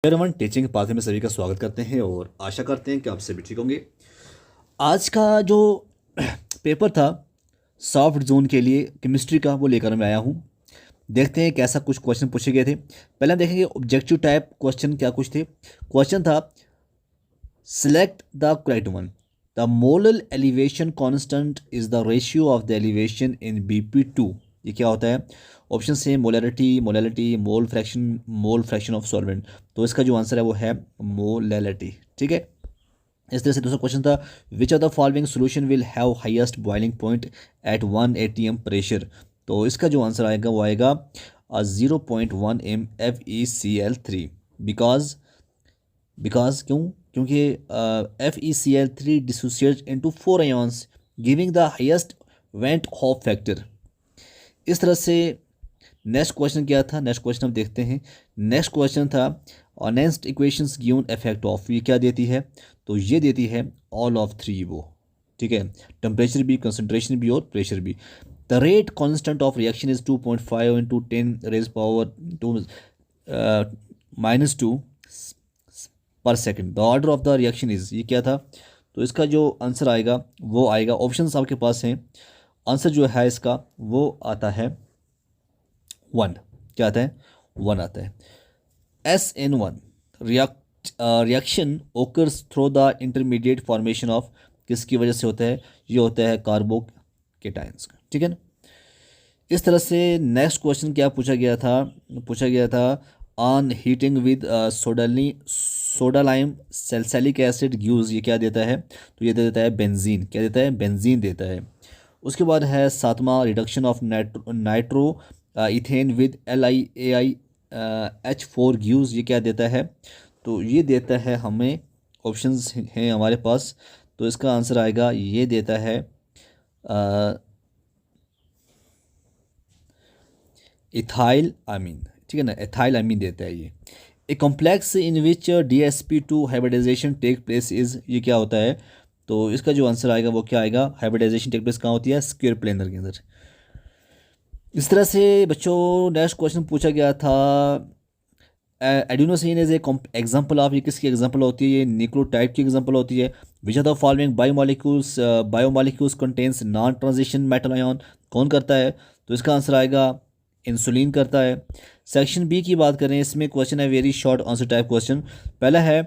Everyone teaching path में सभी का स्वागत करते हैं और आशा करते हैं कि आप सभी ठीक होंगे। आज का जो पेपर था सॉफ्ट जोन के लिए केमिस्ट्री का वो लेकर मैं आया हूँ। देखते हैं कैसा कुछ क्वेश्चन पूछे गए थे। पहले हम देखेंगे ऑब्जेक्टिव टाइप क्वेश्चन क्या कुछ थे। क्वेश्चन था select the correct one. The molal elevation constant is the ratio of the elevation in BP2। ये क्या होता है? ऑप्शन से molality mole fraction of solvent. तो इसका जो आंसर है वो है मोलैलिटी। ठीक है। इस तरह से दूसरा क्वेश्चन था which of the following solution will have highest boiling point at 1 atm pressure. तो इसका जो आंसर आएगा वो आएगा 0.1 FeCl3। बिकॉज क्योंकि FeCl3 dissociates into 4 ions giving the highest went hop factor. इस तरह से नेक्स्ट क्वेश्चन क्या था? नेक्स्ट क्वेश्चन हम देखते हैं। नेक्स्ट क्वेश्चन था next equations given effect of. ये क्या देती है? तो ये देती है ऑल ऑफ थ्री वो। ठीक है, टेम्परेचर भी, कंसंट्रेशन भी और प्रेशर भी। The rate constant of reaction is 2.5 into 10⁻²-2 पर second. The order of the reaction is, ये क्या था? तो इसका जो आंसर आएगा वो आएगा, ऑप्शन आपके पास हैं। आंसर जो है इसका वो आता है 1। क्या आता है? 1 आता है। SN1 reaction occurs through the intermediate formation of, किसकी वजह से होता है? ये होता है कार्बोकेटायंस का। ठीक है ना। इस तरह से नेक्स्ट क्वेश्चन क्या पूछा गया था? On heating with soda lime salicylic acid gives, ये क्या देता है? तो ये देता है बेंजीन। क्या देता है? बेंजीन देता है। उसके बाद है सातवां reduction of nitro ethane with LiAiH4 gives, ये क्या देता है? तो ये देता है हमें, ऑप्शंस हैं हमारे पास। तो इसका आंसर आएगा, ये देता है इथाइल अमीन। ठीक है ना, इथाइल अमीन देता है ये। A complex in which DsP2 hybridization take place is, ये क्या होता है? तो इसका जो आंसर आएगा वो क्या आएगा? हाइब्रिडाइजेशन टेक प्लेस कहाँ होती है? स्क्वायर प्लेनर के अंदर। इस तरह से बच्चों नेक्स्ट क्वेश्चन पूछा गया था adenosine is a example of, ये किसकी एग्जांपल होती है? ये न्यूक्लियोटाइड की एग्जांपल होती है। Which are the following biomolecules contains non transition metal ion. कौन करता है? तो इसका आंसर आएगा इंसुलिन करता है। सेक्शन बी की बात करें, इसमें क्वेश्चन है very short answer type question. पहला है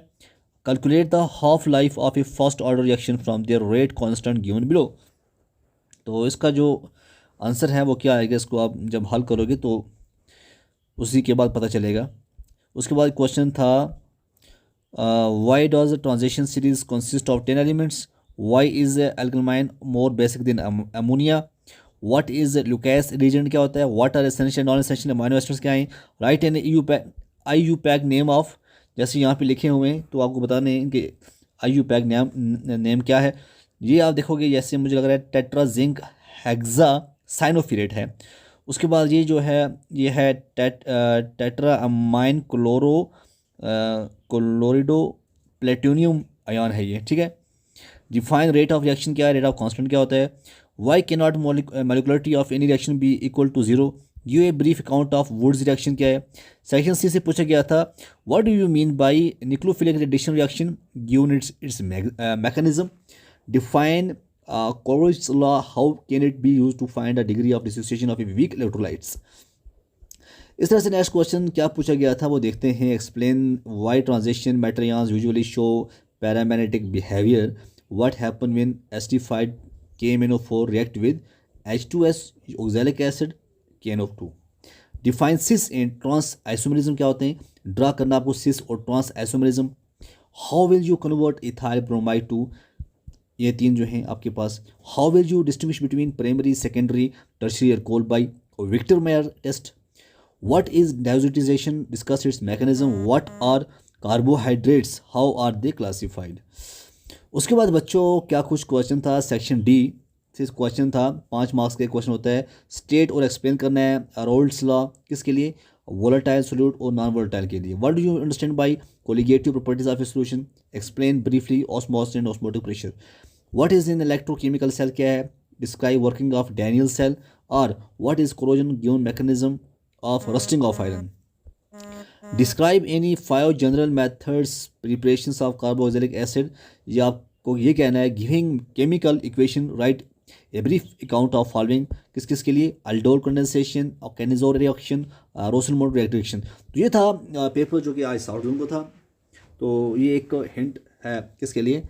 calculate the half life of A first order reaction from there rate constant given below. तो इसका जो आंसर है वो क्या आएगा? इसको आप जब हल करोगे तो उसी के बाद पता चलेगा। उसके बाद क्वेश्चन था why does transition series consist of 10 elements. Why is alkaline more basic than ammonia. What is Lucas reagent, क्या होता है? What are essential non essential amino acids क्या हैं? Write an IUPAC name of, जैसे यहाँ पे लिखे हुए हैं तो आपको बताने हैं कि IUPAC नेम क्या है। ये आप देखोगे जैसे मुझे लग रहा है टेट्राजिंक हेक्सा साइनोफिरेट है। उसके बाद ये जो है ये है टेट्रा अमाइन क्लोरिडो प्लेटोनियम आयन है ये। ठीक है। डिफाइन रेट ऑफ रिएक्शन क्या है? रेट ऑफ कांस्टेंट क्या होता है? Why can not molecularity of any reaction be equal to 0। Give a brief account of Wurtz reaction क्या है? सेक्शन सी से पूछा गया था what do you mean by nucleophilic addition reaction given its mechanism. Define Coriolis law, how can it be used to find the degree of dissociation of a weak electrolytes। इस तरह से next question क्या पूछा गया था वो देखते हैं। Explain why transition materials usually show paramagnetic behaviour. What happen when acidified KMnO4 react with H2S oxalic acid KNO2। Define cis and trans isomerism क्या होते हैं? ड्रा करना आपको सिस और trans isomerism. How will you convert ethyl bromide to, ये तीन जो हैं आपके पास। How will you distinguish between primary secondary tertiary alcohol by Victor Meyer test. What is diazotization, discuss its mechanism. What are carbohydrates, how are they classified. उसके बाद बच्चों क्या कुछ क्वेश्चन था सेक्शन डी से। क्वेश्चन था 5 मार्क्स का question होता है। स्टेट और एक्सप्लेन करना है रोल्स लॉ किसके लिए? वोलेटाइल सोल्यूट और नॉन वोलेटाइल के लिए। What do you understand by colligative properties of a solution. Explain briefly osmosis and osmotic pressure. What is in electrochemical cell क्या है? Describe working of Daniell cell. और what is corrosion given mechanism of rusting of iron. Describe any 5 general methods preparations of carboxylic acid. ये आपको ये कहना है giving chemical equation write a brief account of following. किस किस के लिए? अल्डोल कंडेंसेशन और कैनिजोर रिएक्शन, रोसेनमोल्ड रिएक्शन। तो ये था पेपर जो कि आज साउथ जोन को था। तो ये एक हिंट है किसके लिए?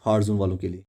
हार्ड जोन वालों के लिए।